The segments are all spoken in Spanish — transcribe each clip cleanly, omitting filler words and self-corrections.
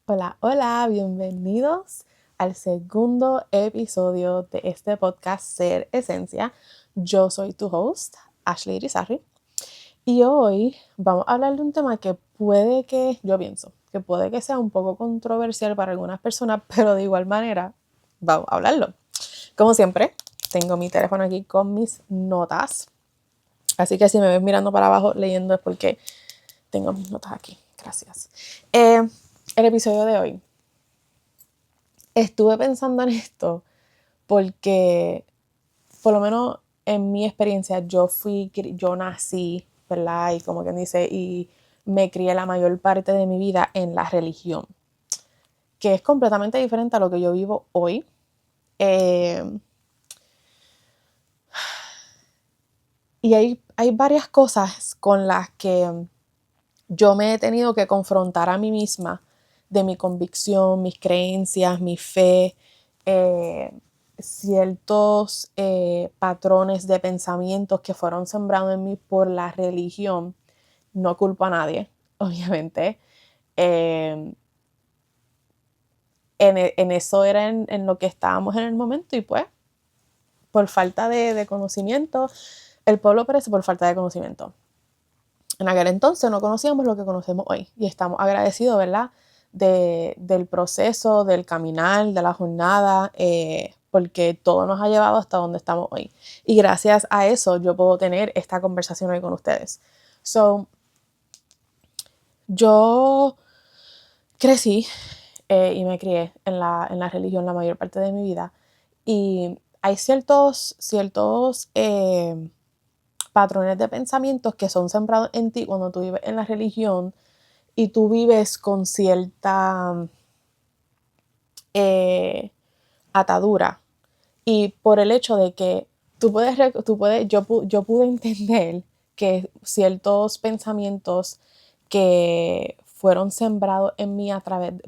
Hola, hola, bienvenidos al segundo episodio de este podcast Ser Esencia. Yo soy tu host, Ashley Irizarry, y hoy vamos a hablar de un tema que yo pienso, que puede que sea un poco controversial para algunas personas, pero de igual manera vamos a hablarlo. Como siempre, tengo mi teléfono aquí con mis notas, así que si me ves mirando para abajo leyendo es porque tengo mis notas aquí. Gracias. El episodio de hoy. Estuve pensando en esto porque, por lo menos en mi experiencia, yo nací, ¿verdad? Y como quien dice, y me crié la mayor parte de mi vida en la religión, que es completamente diferente a lo que yo vivo hoy. Eh, y hay varias cosas con las que yo me he tenido que confrontar a mí misma de mi convicción, mis creencias, mi fe, eh, ciertos patrones de pensamientos que fueron sembrados en mí por la religión. No culpo a nadie, obviamente. Eh, en eso era en lo que estábamos en el momento y pues por falta de conocimiento, el pueblo perece por falta de conocimiento. En aquel entonces no conocíamos lo que conocemos hoy y estamos agradecidos, ¿verdad? Del proceso, del caminar, de la jornada, porque todo nos ha llevado hasta donde estamos hoy. Y gracias a eso yo puedo tener esta conversación hoy con ustedes. So, yo crecí y me crié en la religión la mayor parte de mi vida y hay ciertos patrones de pensamientos que son sembrados en ti cuando tú vives en la religión y tú vives con cierta eh, atadura. Y por el hecho de que yo pude entender que ciertos pensamientos que fueron sembrados en mí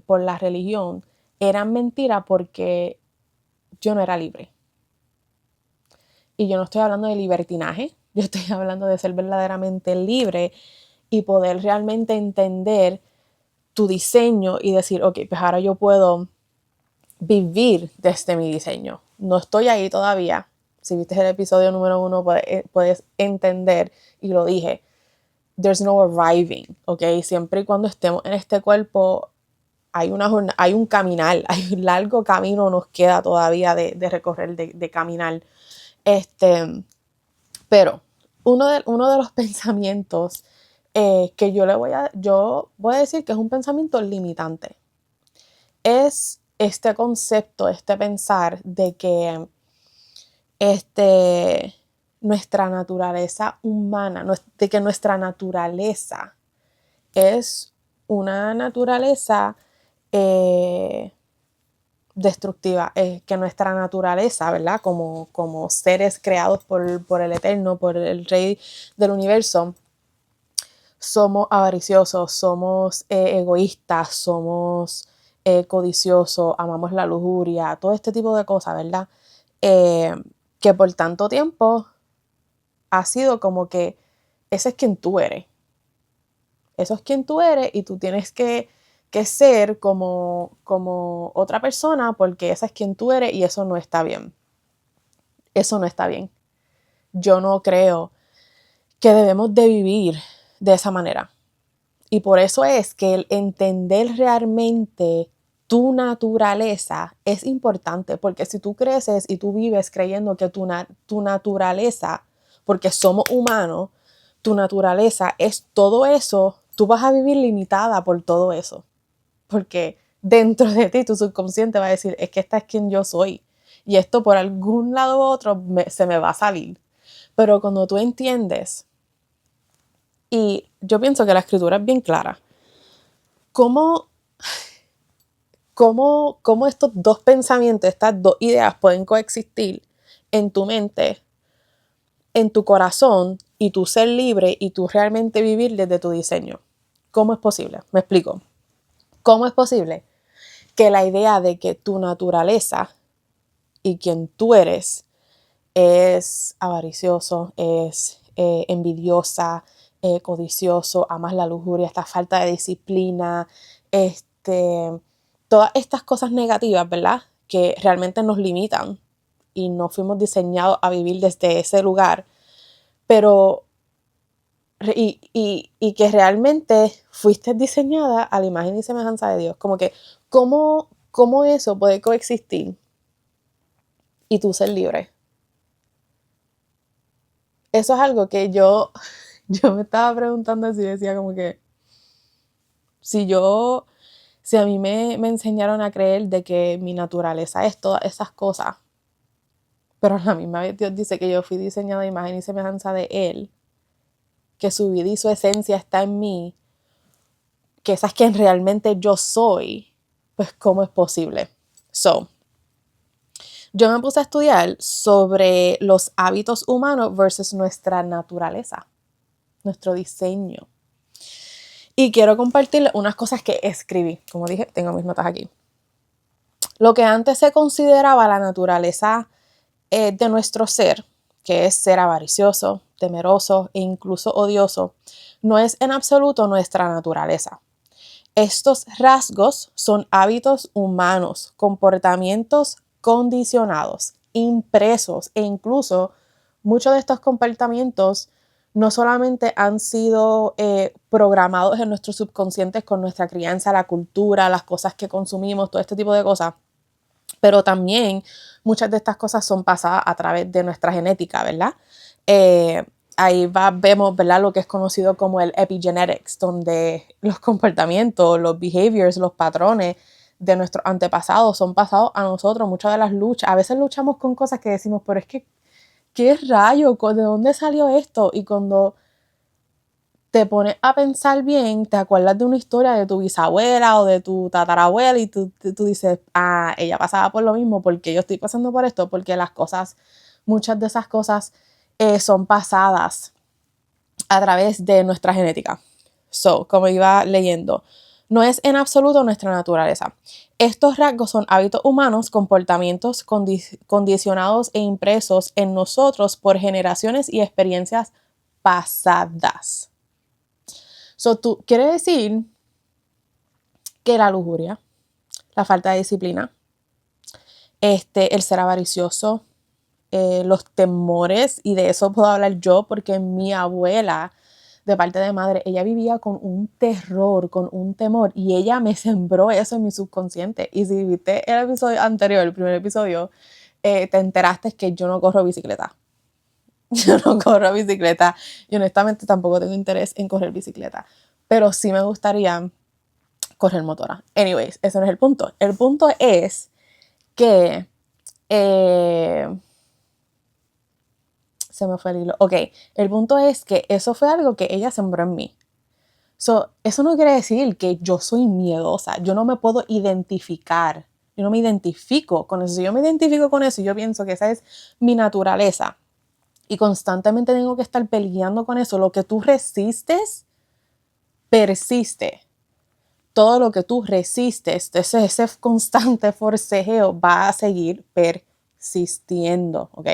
por la religión eran mentira porque yo no era libre. Y yo no estoy hablando de libertinaje, yo estoy hablando de ser verdaderamente libre y poder realmente entender tu diseño y decir, ok, pues ahora yo puedo vivir desde mi diseño. No estoy ahí todavía. Si viste el episodio número 1, puedes entender, y lo dije, there's no arriving, ¿ok? Siempre y cuando estemos en este cuerpo, hay un caminar, hay un largo camino nos queda todavía de recorrer, de caminar. Pero uno de los pensamientos que yo voy a decir que es un pensamiento limitante, es este concepto, este pensar de que este, nuestra naturaleza humana, de que nuestra naturaleza es una naturaleza eh, destructiva, que nuestra naturaleza, ¿verdad? Como seres creados por el Eterno, por el Rey del Universo, somos avariciosos, somos egoístas, somos codiciosos, amamos la lujuria, todo este tipo de cosas, ¿verdad? Eh, que por tanto tiempo ha sido como que ese es quien tú eres. Eso es quien tú eres y tú tienes que ser como otra persona porque esa es quien tú eres y eso no está bien. Eso no está bien. Yo no creo que debemos de vivir de esa manera. Y por eso es que el entender realmente tu naturaleza es importante, porque si tú creces y tú vives creyendo que tu naturaleza, porque somos humanos, tu naturaleza es todo eso, tú vas a vivir limitada por todo eso, porque dentro de ti tu subconsciente va a decir, es que esta es quien yo soy, y esto por algún lado u otro se me va a salir. Pero cuando tú entiendes, y yo pienso que la escritura es bien clara, ¿cómo cómo estos dos pensamientos, estas dos ideas pueden coexistir en tu mente, en tu corazón y tu ser libre y tú realmente vivir desde tu diseño? ¿Cómo es posible? Me explico. ¿Cómo es posible que la idea de que tu naturaleza y quien tú eres es avaricioso, es envidiosa, codicioso, amas la lujuria, esta falta de disciplina, todas estas cosas negativas, ¿verdad? Que realmente nos limitan y no fuimos diseñados a vivir desde ese lugar, pero y que realmente fuiste diseñada a la imagen y semejanza de Dios. Como que, ¿cómo eso puede coexistir y tú ser libre? Eso es algo que yo me estaba preguntando así, decía como que, si a mí me enseñaron a creer de que mi naturaleza es todas esas cosas, pero a la misma vez Dios dice que yo fui diseñada a imagen y semejanza de Él, que su vida y su esencia está en mí, que esa es quien realmente yo soy, pues ¿cómo es posible? Yo me puse a estudiar sobre los hábitos humanos versus nuestra naturaleza, nuestro diseño. Y quiero compartirles unas cosas que escribí. Como dije, tengo mis notas aquí. Lo que antes se consideraba la naturaleza de nuestro ser, que es ser avaricioso, temeroso e incluso odioso, no es en absoluto nuestra naturaleza. Estos rasgos son hábitos humanos, comportamientos condicionados, impresos e incluso muchos de estos comportamientos no solamente han sido programados en nuestros subconscientes con nuestra crianza, la cultura, las cosas que consumimos, todo este tipo de cosas, pero también muchas de estas cosas son pasadas a través de nuestra genética, ¿verdad? Vemos, ¿verdad? Lo que es conocido como el epigenetics, donde los comportamientos, los behaviors, los patrones de nuestros antepasados son pasados a nosotros. Muchas de las luchas, a veces luchamos con cosas que decimos, pero es que, ¿qué rayo? ¿De dónde salió esto? Y cuando te pones a pensar bien, te acuerdas de una historia de tu bisabuela o de tu tatarabuela y tú dices, ella pasaba por lo mismo, porque yo estoy pasando por esto, porque muchas de esas cosas son pasadas a través de nuestra genética. Como iba leyendo, no es en absoluto nuestra naturaleza. Estos rasgos son hábitos humanos, comportamientos condicionados e impresos en nosotros por generaciones y experiencias pasadas. Quiere decir que la lujuria, la falta de disciplina, el ser avaricioso, los temores, y de eso puedo hablar yo porque mi abuela, de parte de madre, ella vivía con un terror, con un temor, y ella me sembró eso en mi subconsciente. Y si viste el episodio anterior, el primer episodio, te enteraste que yo no corro bicicleta. Yo no corro bicicleta y honestamente tampoco tengo interés en correr bicicleta, pero sí me gustaría correr motora. Anyways, ese no es el punto. El punto es que se me fue el hilo. Ok, el punto es que eso fue algo que ella sembró en mí. Eso no quiere decir que yo soy miedosa. Yo no me puedo identificar. Yo no me identifico con eso. Si yo me identifico con eso, yo pienso que esa es mi naturaleza. Y constantemente tengo que estar peleando con eso. Lo que tú resistes, persiste. Todo lo que tú resistes, ese constante forcejeo va a seguir persistiendo, ¿ok?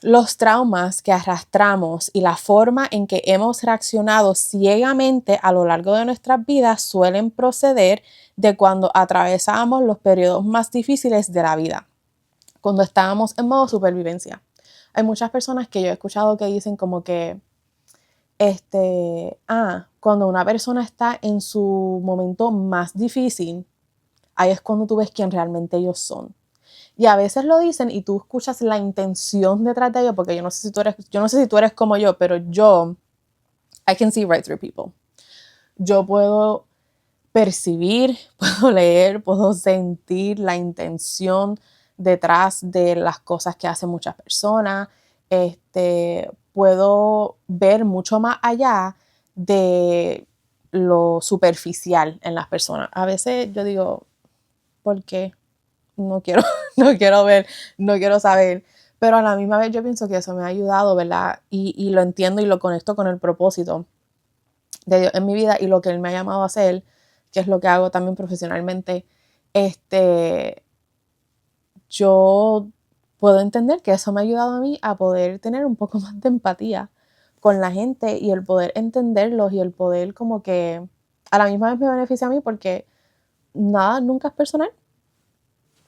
Los traumas que arrastramos y la forma en que hemos reaccionado ciegamente a lo largo de nuestras vidas suelen proceder de cuando atravesamos los periodos más difíciles de la vida, cuando estábamos en modo supervivencia. Hay muchas personas que yo he escuchado que dicen como que, cuando una persona está en su momento más difícil, ahí es cuando tú ves quién realmente ellos son. Y a veces lo dicen y tú escuchas la intención detrás de ello, porque yo no sé si tú eres como yo, pero I can see right through people. Yo puedo percibir, puedo leer, puedo sentir la intención detrás de las cosas que hacen muchas personas. Puedo ver mucho más allá de lo superficial en las personas. A veces yo digo, ¿por qué? No quiero, no quiero ver, no quiero saber. Pero a la misma vez yo pienso que eso me ha ayudado, ¿verdad? Y lo entiendo y lo conecto con el propósito de Dios en mi vida y lo que Él me ha llamado a hacer, que es lo que hago también profesionalmente. Yo puedo entender que eso me ha ayudado a mí a poder tener un poco más de empatía con la gente y el poder entenderlos y el poder como que a la misma vez me beneficia a mí porque nada nunca es personal.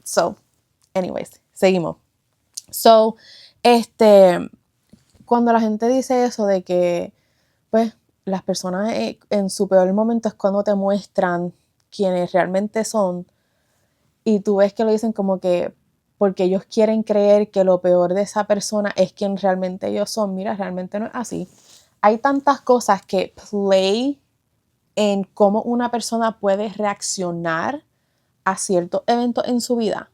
So, anyways, seguimos. So, cuando la gente dice eso de que, pues, las personas en su peor momento es cuando te muestran quiénes realmente son, y tú ves que lo dicen como que porque ellos quieren creer que lo peor de esa persona es quien realmente ellos son. Mira, realmente no es así. Hay tantas cosas que play en cómo una persona puede reaccionar a ciertos eventos en su vida.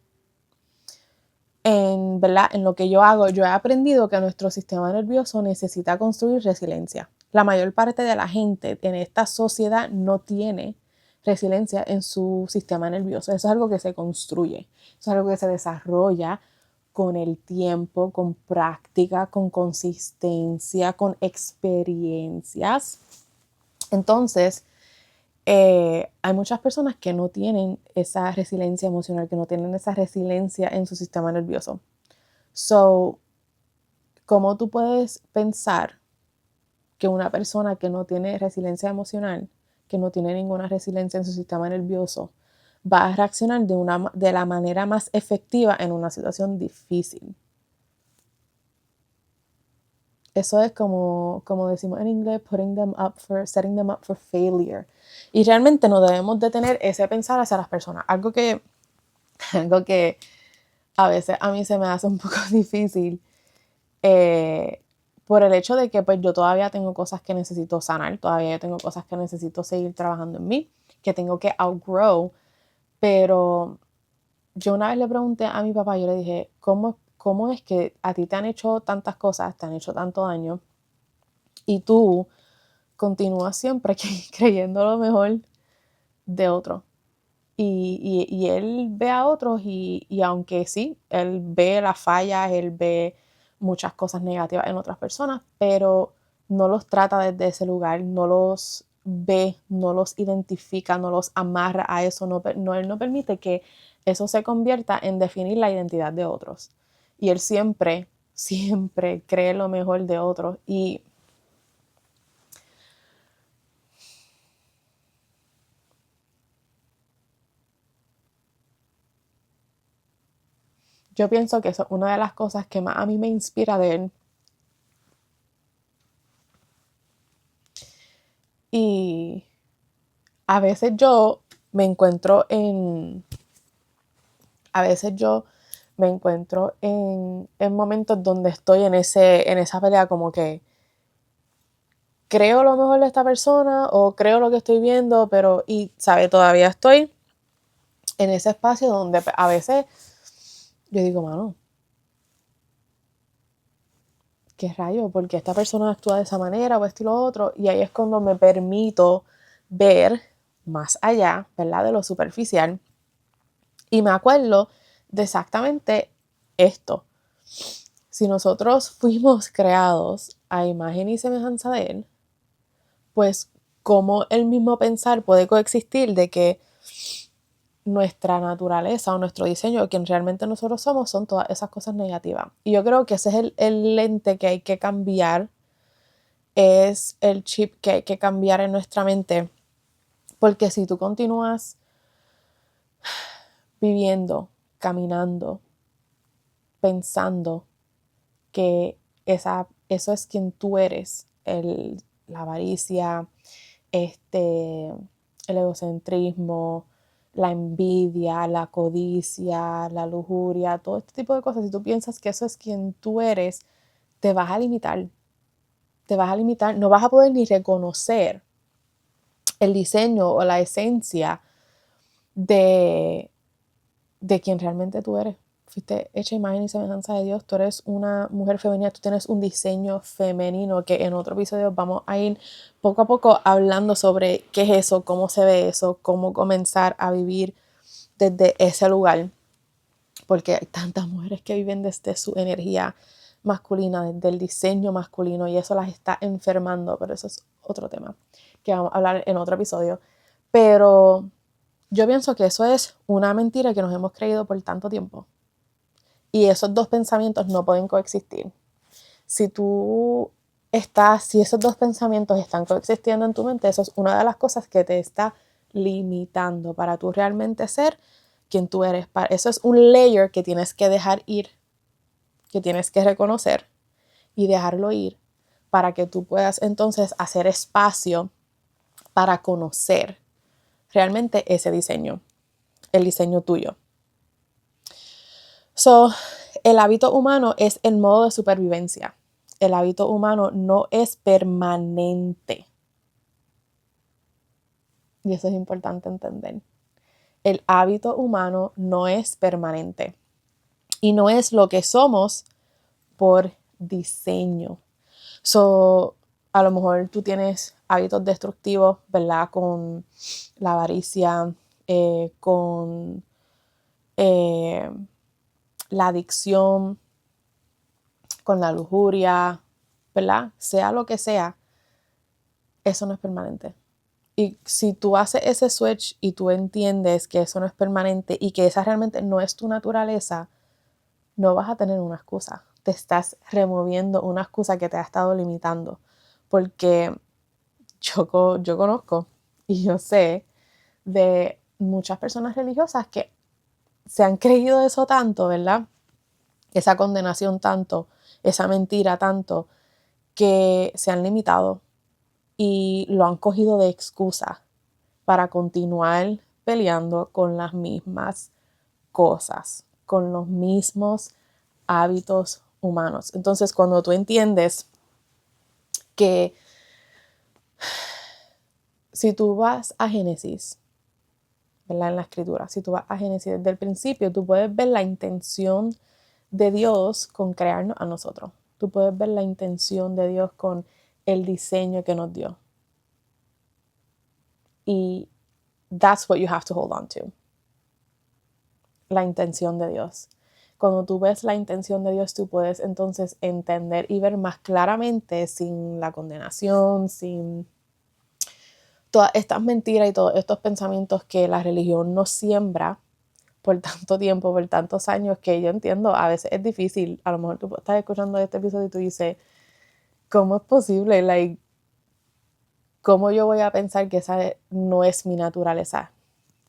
¿Verdad? En lo que yo hago, yo he aprendido que nuestro sistema nervioso necesita construir resiliencia. La mayor parte de la gente en esta sociedad no tiene resiliencia en su sistema nervioso. Eso es algo que se construye, eso es algo que se desarrolla con el tiempo, con práctica, con consistencia, con experiencias. Entonces, hay muchas personas que no tienen esa resiliencia emocional, que no tienen esa resiliencia en su sistema nervioso. So, ¿cómo tú puedes pensar que una persona que no tiene resiliencia emocional, que no tiene ninguna resiliencia en su sistema nervioso, va a reaccionar de la manera más efectiva en una situación difícil? Eso es como decimos en inglés, setting them up for failure. Y realmente no debemos de tener ese pensar hacia las personas. Algo que a veces a mí se me hace un poco difícil, por el hecho de que pues yo todavía tengo cosas que necesito sanar, todavía yo tengo cosas que necesito seguir trabajando en mí, que tengo que outgrow. Pero yo una vez le pregunté a mi papá, yo le dije, ¿cómo es que a ti te han hecho tantas cosas, te han hecho tanto daño, y tú continúas siempre creyendo lo mejor de otros? Y él ve a otros y aunque sí, él ve las fallas, él ve muchas cosas negativas en otras personas, pero no los trata desde ese lugar, no los ve, no los identifica, no los amarra a eso, él no permite que eso se convierta en definir la identidad de otros. Y él siempre, siempre cree lo mejor de otros. Y yo pienso que eso es una de las cosas que más a mí me inspira de él. Y a veces yo me encuentro en, momentos donde estoy en esa pelea, como que creo lo mejor de esta persona o creo lo que estoy viendo, pero, todavía estoy en ese espacio donde a veces yo digo, mano, ¿qué rayo? Porque esta persona actúa de esa manera o esto y lo otro. Y ahí es cuando me permito ver más allá, ¿verdad? De lo superficial. Y me acuerdo de exactamente esto. Si nosotros fuimos creados a imagen y semejanza de Él, pues cómo el mismo pensar puede coexistir de que nuestra naturaleza o nuestro diseño, quien realmente nosotros somos, son todas esas cosas negativas. Y yo creo que ese es el lente que hay que cambiar, es el chip que hay que cambiar en nuestra mente, porque si tú continúas viviendo, caminando, pensando que eso es quien tú eres, la avaricia, el egocentrismo, la envidia, la codicia, la lujuria, todo este tipo de cosas. Si tú piensas que eso es quien tú eres, te vas a limitar, no vas a poder ni reconocer el diseño o la esencia de quien realmente tú eres. Fuiste hecha imagen y semejanza de Dios, tú eres una mujer femenina, tú tienes un diseño femenino, que en otro episodio vamos a ir poco a poco hablando sobre qué es eso, cómo se ve eso, cómo comenzar a vivir desde ese lugar, porque hay tantas mujeres que viven desde su energía masculina, desde el diseño masculino, y eso las está enfermando, pero eso es otro tema que vamos a hablar en otro episodio. Pero yo pienso que eso es una mentira que nos hemos creído por tanto tiempo. Y esos dos pensamientos no pueden coexistir. Si tú si esos dos pensamientos están coexistiendo en tu mente, eso es una de las cosas que te está limitando para tú realmente ser quien tú eres. Eso es un layer que tienes que dejar ir, que tienes que reconocer y dejarlo ir para que tú puedas entonces hacer espacio para conocer realmente ese diseño, el diseño tuyo. El hábito humano es el modo de supervivencia. El hábito humano no es permanente. Y eso es importante entender. El hábito humano no es permanente. Y no es lo que somos por diseño. A lo mejor tú tienes hábitos destructivos, ¿verdad? Con la avaricia, con la adicción, con la lujuria, ¿verdad? Sea lo que sea, eso no es permanente. Y si tú haces ese switch y tú entiendes que eso no es permanente y que esa realmente no es tu naturaleza, no vas a tener una excusa. Te estás removiendo una excusa que te ha estado limitando. Porque yo conozco y yo sé de muchas personas religiosas que se han creído eso tanto, ¿verdad? Esa condenación tanto, esa mentira tanto, que se han limitado y lo han cogido de excusa para continuar peleando con las mismas cosas, con los mismos hábitos humanos. Entonces, cuando tú entiendes que si tú vas a Génesis, ¿verdad? En la escritura, si tú vas a Génesis desde el principio, tú puedes ver la intención de Dios con crearnos a nosotros. Tú puedes ver la intención de Dios con el diseño que nos dio. Y that's what you have to hold on to. La intención de Dios. Cuando tú ves la intención de Dios, tú puedes entonces entender y ver más claramente, sin la condenación, sin todas estas mentiras y todos estos pensamientos que la religión nos siembra por tanto tiempo, por tantos años, que yo entiendo, a veces es difícil. A lo mejor tú estás escuchando este episodio y tú dices, ¿cómo es posible? ¿Cómo yo voy a pensar que esa no es mi naturaleza?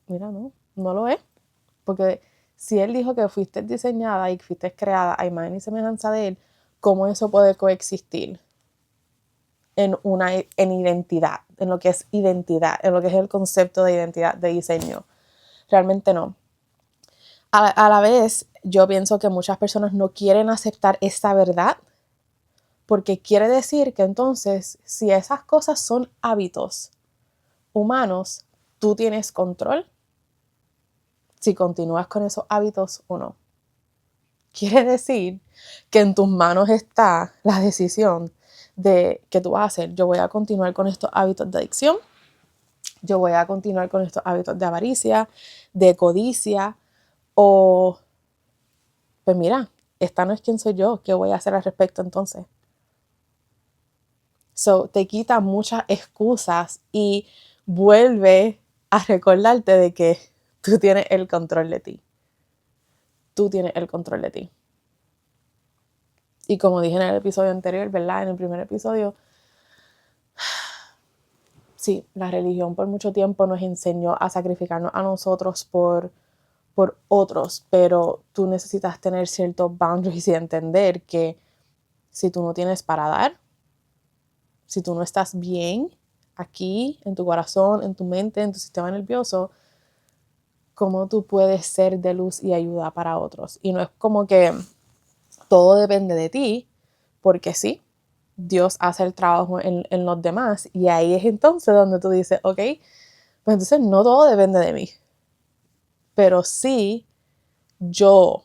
Mira, no lo es. Porque si Él dijo que fuiste diseñada y fuiste creada a imagen y semejanza de Él, ¿cómo eso puede coexistir en identidad, en lo que es identidad, en lo que es el concepto de identidad, de diseño? Realmente no. A la vez, yo pienso que muchas personas no quieren aceptar esta verdad, porque quiere decir que entonces, si esas cosas son hábitos humanos, tú tienes control si continúas con esos hábitos o no. Quiere decir que en tus manos está la decisión de qué tú vas a hacer. Yo voy a continuar con estos hábitos de adicción, yo voy a continuar con estos hábitos de avaricia, de codicia, o pues mira, esta no es quien soy yo, ¿qué voy a hacer al respecto entonces? Te quita muchas excusas y vuelve a recordarte de que tú tienes el control de ti. Tú tienes el control de ti. Y como dije en el episodio anterior, ¿verdad? En el primer episodio, sí, la religión por mucho tiempo nos enseñó a sacrificarnos a nosotros por otros, pero tú necesitas tener ciertos boundaries y entender que si tú no tienes para dar, si tú no estás bien aquí, en tu corazón, en tu mente, en tu sistema nervioso, ¿cómo tú puedes ser de luz y ayuda para otros? Y no es como que todo depende de ti, porque sí, Dios hace el trabajo en los demás, y ahí es entonces donde tú dices, ok, pues entonces no todo depende de mí, pero sí yo,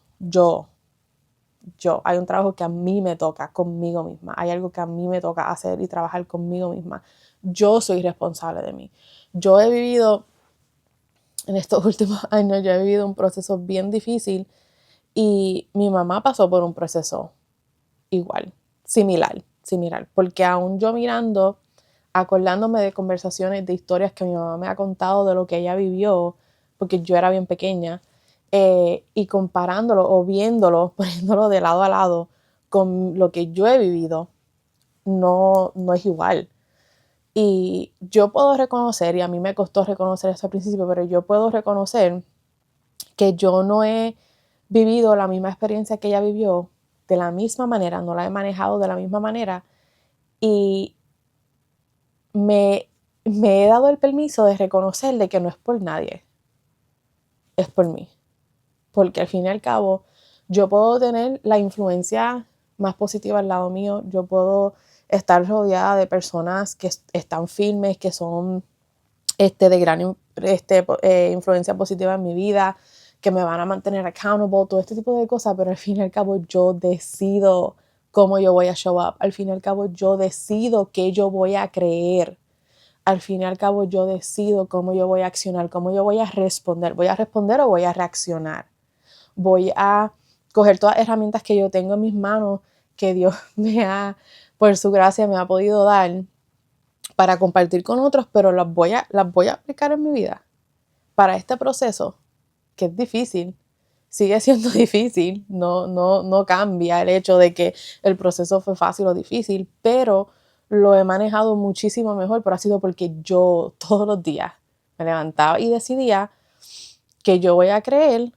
hay un trabajo que a mí me toca conmigo misma, hay algo que a mí me toca hacer y trabajar conmigo misma. Yo soy responsable de mí. Yo he vivido, en estos últimos años, yo he vivido un proceso bien difícil, y mi mamá pasó por un proceso igual, similar, porque aún yo mirando, acordándome de conversaciones, de historias que mi mamá me ha contado de lo que ella vivió, porque yo era bien pequeña, y comparándolo o viéndolo, poniéndolo de lado a lado con lo que yo he vivido, no es igual. Y yo puedo reconocer, y a mí me costó reconocer esto al principio, pero yo puedo reconocer que yo no he vivido la misma experiencia que ella vivió de la misma manera, no la he manejado de la misma manera, y me he dado el permiso de reconocer de que no es por nadie, es por mí. Porque al fin y al cabo, yo puedo tener la influencia más positiva al lado mío, yo puedo estar rodeada de personas que están firmes, que son de gran influencia positiva en mi vida, que me van a mantener accountable, todo este tipo de cosas, pero al fin y al cabo yo decido cómo yo voy a show up, al fin y al cabo yo decido qué yo voy a creer, al fin y al cabo yo decido cómo yo voy a accionar, cómo yo voy a responder o voy a reaccionar, voy a coger todas las herramientas que yo tengo en mis manos, que Dios por su gracia me ha podido dar, para compartir con otros, pero las voy a aplicar en mi vida para este proceso, que es difícil, sigue siendo difícil, no cambia el hecho de que el proceso fue fácil o difícil, pero lo he manejado muchísimo mejor, pero ha sido porque yo todos los días me levantaba y decidía que yo voy a creer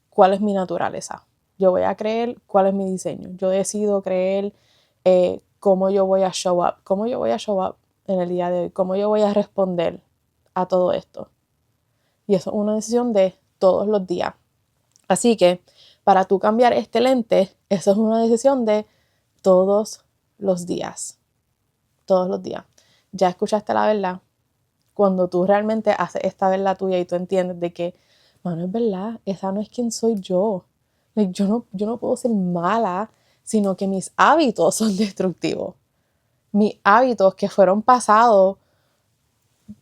cuál es mi naturaleza, yo voy a creer cuál es mi diseño, yo decido creer cómo yo voy a show up en el día de hoy, cómo yo voy a responder a todo esto. Y eso es una decisión de todos los días. Así que para tú cambiar este lente, eso es una decisión de todos los días. Todos los días. Ya escuchaste la verdad. Cuando tú realmente haces esta verdad tuya y tú entiendes de que, mano, es verdad, esa no es quien soy yo. Yo no puedo ser mala, sino que mis hábitos son destructivos. Mis hábitos que fueron pasados,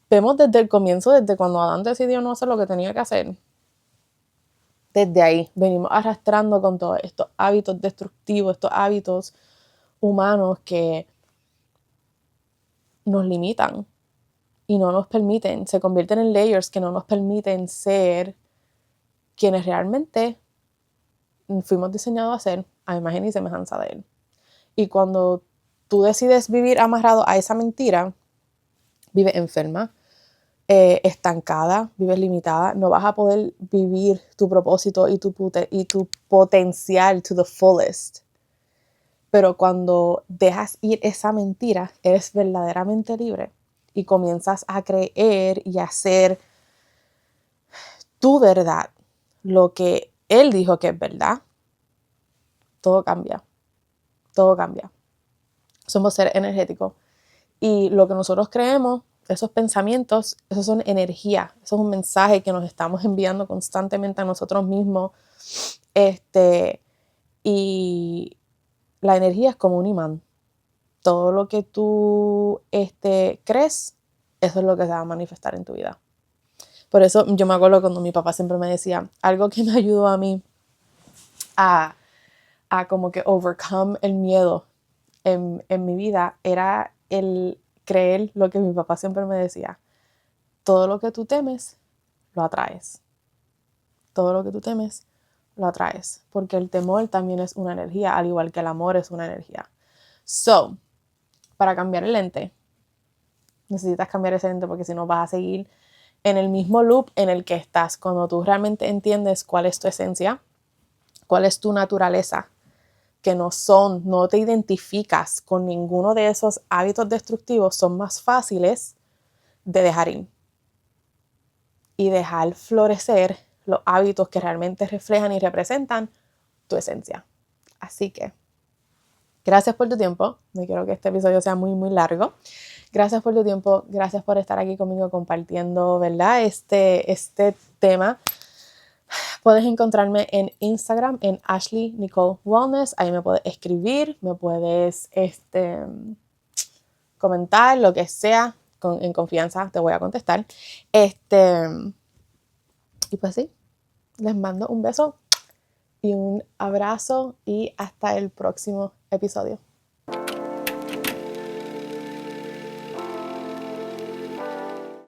vemos desde el comienzo, desde cuando Adán decidió no hacer lo que tenía que hacer. Desde ahí venimos arrastrando con todos estos hábitos destructivos, estos hábitos humanos que nos limitan y no nos permiten, se convierten en layers que no nos permiten ser quienes realmente fuimos diseñados a ser, a imagen y semejanza de Él. Y cuando tú decides vivir amarrado a esa mentira, vives enferma, estancada, vives limitada, no vas a poder vivir tu propósito y tu potencial to the fullest. Pero cuando dejas ir esa mentira, eres verdaderamente libre y comienzas a creer y a hacer tu verdad, lo que Él dijo que es verdad, todo cambia, todo cambia. Somos seres energéticos y lo que nosotros creemos, esos pensamientos, esos son energía, eso es un mensaje que nos estamos enviando constantemente a nosotros mismos, y la energía es como un imán. Todo lo que tú crees, eso es lo que se va a manifestar en tu vida. Por eso yo me acuerdo cuando mi papá siempre me decía, algo que me ayudó a mí a como que overcome el miedo en mi vida, era el creer lo que mi papá siempre me decía. Todo lo que tú temes, lo atraes. Todo lo que tú temes, lo atraes. Porque el temor también es una energía, al igual que el amor es una energía. So, para cambiar el lente, necesitas cambiar ese lente porque si no vas a seguir en el mismo loop en el que estás. Cuando tú realmente entiendes cuál es tu esencia, cuál es tu naturaleza, que no te identificas con ninguno de esos hábitos destructivos, son más fáciles de dejar ir y dejar florecer los hábitos que realmente reflejan y representan tu esencia. Así que gracias por tu tiempo. No quiero que este episodio sea muy, muy largo. Gracias por tu tiempo. Gracias por estar aquí conmigo compartiendo, ¿verdad? Este tema. Puedes encontrarme en Instagram en Ashley Nicole Wellness. Ahí me puedes escribir, me puedes comentar, lo que sea. En confianza te voy a contestar. Y pues sí, les mando un beso y un abrazo y hasta el próximo episodio.